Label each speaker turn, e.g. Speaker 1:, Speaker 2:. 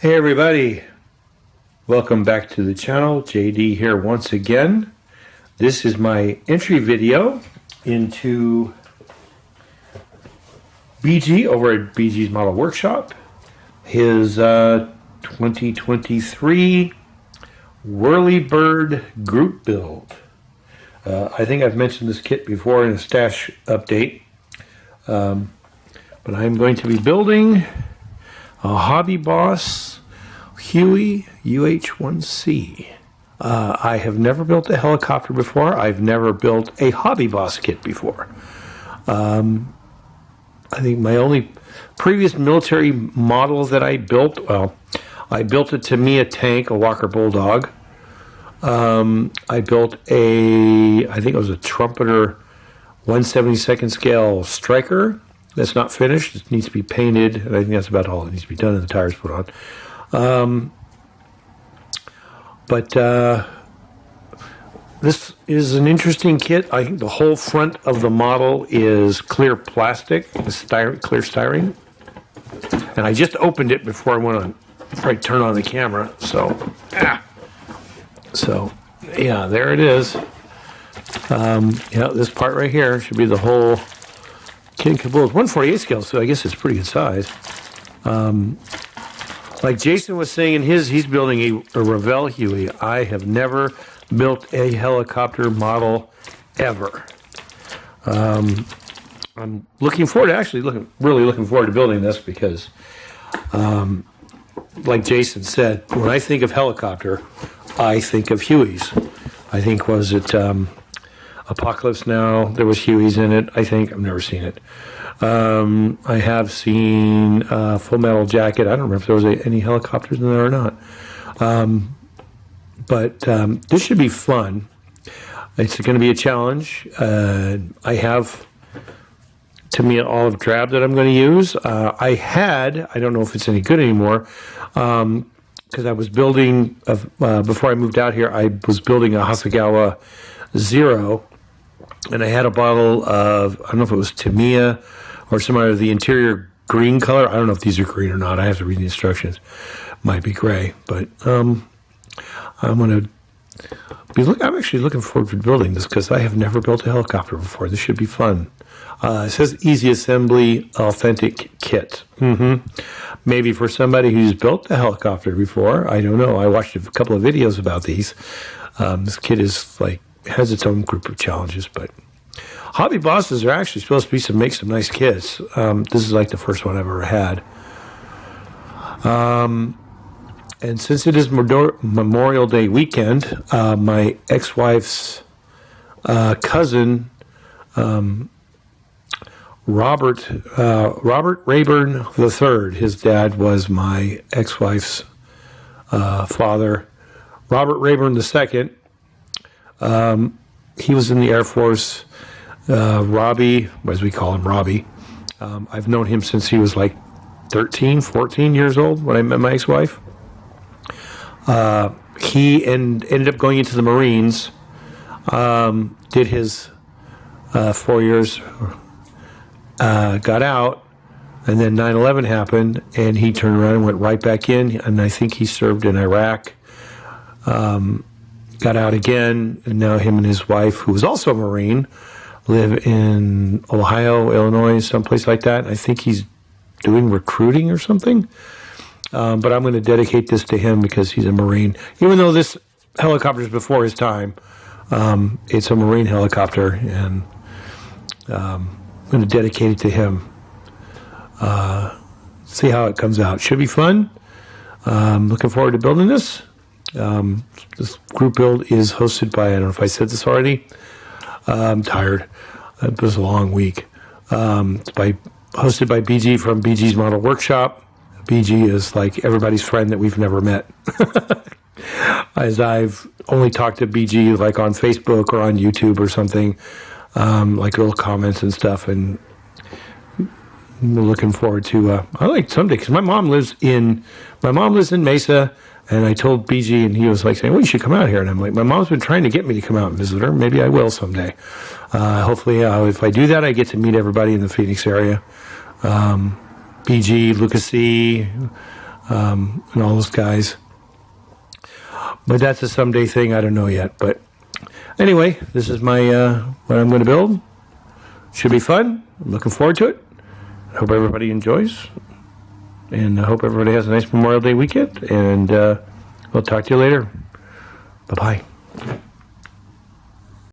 Speaker 1: Hey everybody, welcome back to the channel. JD here once again. This is my entry video into BG over at BG's Model Workshop. His 2023 Whirlybird group build. I think I've mentioned this kit before in a stash update, but I'm going to be building a Hobby Boss Huey UH-1C. I have never built a helicopter before. I've never built a Hobby Boss kit before. I think my only previous military model that I built, well, I built a Tamiya tank, a Walker Bulldog. I built I think it was a Trumpeter 1/72nd scale Striker. That's not finished. It needs to be painted, and I think that's about all that needs to be done, and the tires put on. This is an interesting kit. I think the whole front of the model is clear plastic, clear styrene. And I just opened it before I went on, before I turned on the camera. So yeah, there it is. This part right here should be the whole kit and caboodle. It's 1/48 scale, so I guess it's pretty good size. Like Jason was saying in he's building a Revell Huey. I have never built a helicopter model ever. I'm looking forward to really looking forward to building this because, like Jason said, when I think of helicopter, I think of Hueys. I think, was it Apocalypse Now? There was Hueys in it. I think I've never seen it. I have seen Full Metal Jacket. I don't remember if there was any helicopters in there or not. But this should be fun. It's going to be a challenge. I have Tamiya olive drab that I'm going to use. I don't know if it's any good anymore, because I was building, before I moved out here, I was building a Hasegawa Zero, and I had a bottle of, I don't know if it was Tamiya or some of the interior green color. I don't know if these are green or not. I have to read the instructions. Might be gray, but I'm actually looking forward to building this because I have never built a helicopter before. This should be fun. It says easy assembly, authentic kit. Maybe for somebody who's built a helicopter before. I don't know. I watched a couple of videos about these. This kit has its own group of challenges, but Hobby Bosses are actually supposed to make some nice kits. This is like the first one I've ever had. And since it is Memorial Day weekend, my ex-wife's cousin, Robert Rayburn III, his dad was my ex-wife's father. Robert Rayburn II, he was in the Air Force. Robbie, as we call him, Robbie. I've known him since he was like 13, 14 years old when I met my ex-wife. He ended up going into the Marines, did his 4 years, got out, and then 9/11 happened, and he turned around and went right back in, and I think he served in Iraq, got out again, and now him and his wife, who was also a Marine, live in Ohio, Illinois, someplace like that. I think he's doing recruiting or something. But I'm going to dedicate this to him because he's a Marine. Even though this helicopter is before his time, it's a Marine helicopter, and I'm going to dedicate it to him. See how it comes out. Should be fun. Looking forward to building this. This group build is hosted by, I don't know if I said this already. I'm tired. It was a long week. It's hosted by BG from BG's Model Workshop. BG is like everybody's friend that we've never met. As I've only talked to BG like on Facebook or on YouTube or something, like little comments and stuff, and we're looking forward to, I like someday, because my mom lives in Mesa, and I told BG, and he was like saying, well, you should come out here. And I'm like, my mom's been trying to get me to come out and visit her. Maybe I will someday. Hopefully, if I do that, I get to meet everybody in the Phoenix area. BG, Lucas C., and all those guys. But that's a someday thing. I don't know yet. But anyway, this is my what I'm going to build. Should be fun. I'm looking forward to it. I hope everybody enjoys. And I hope everybody has a nice Memorial Day weekend. And we'll talk to you later. Bye-bye.